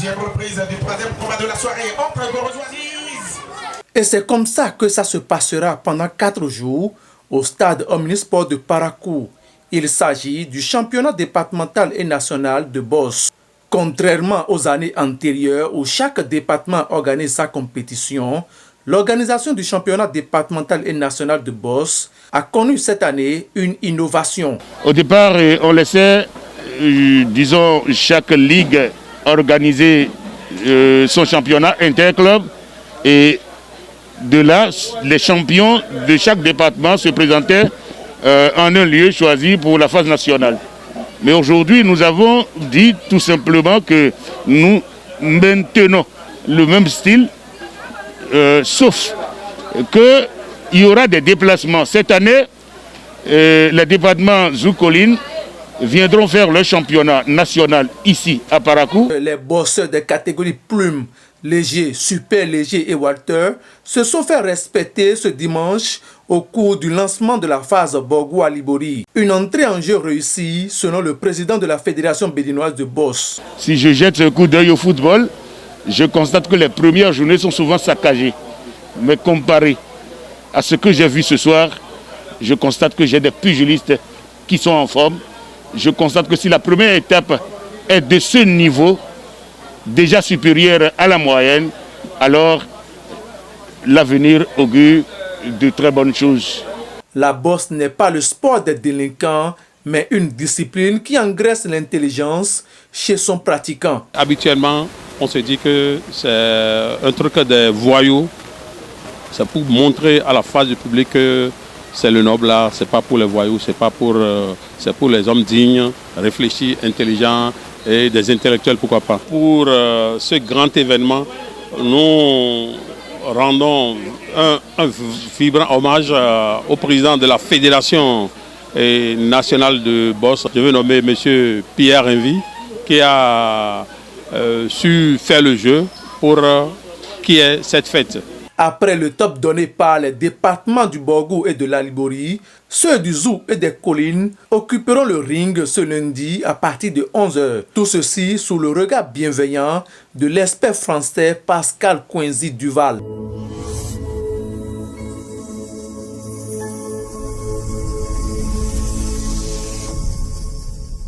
Deuxième reprise du troisième combat de la soirée entre Gorozoisis. Et c'est comme ça que ça se passera pendant 4 jours au stade Omnisport de Parakou. Il s'agit du championnat départemental et national de boxe. Contrairement aux années antérieures où chaque département organise sa compétition, l'organisation du championnat départemental et national de boxe a connu cette année une innovation. Au départ, on laissait, disons, chaque ligue organiser son championnat interclub et de là, les champions de chaque département se présentaient en un lieu choisi pour la phase nationale. Mais aujourd'hui, nous avons dit tout simplement que nous maintenons le même style, sauf qu'il y aura des déplacements. Cette année, les départements Zoukoline viendront faire le championnat national ici à Parakou. Les boxeurs des catégories plumes, léger, super léger et Walter se sont fait respecter ce dimanche au cours du lancement de la phase Borgou à Libori. Une entrée en jeu réussie selon le président de la Fédération béninoise de boxe. Si je jette un coup d'œil au football, je constate que les premières journées sont souvent saccagées. Mais comparé à ce que j'ai vu ce soir, je constate que j'ai des pugilistes qui sont en forme. Je constate que si la première étape est de ce niveau, déjà supérieur à la moyenne, alors l'avenir augure de très bonnes choses. La boxe n'est pas le sport des délinquants, mais une discipline qui engraisse l'intelligence chez son pratiquant. Habituellement, on se dit que c'est un truc des voyous. C'est pour montrer à la face du public que c'est le noble art, c'est pas pour les voyous, c'est pour les hommes dignes, réfléchis, intelligents et des intellectuels, pourquoi pas. Pour ce grand événement, nous rendons un vibrant hommage au président de la Fédération nationale de boxe. Je veux nommer M. Pierre Envy, qui a su faire le jeu pour qu'il y ait cette fête. Après le top donné par les départements du Borgou et de la Libori, ceux du Zou et des collines occuperont le ring ce lundi à partir de 11 h. Tout ceci sous le regard bienveillant de l'expert français Pascal Coinzi Duval.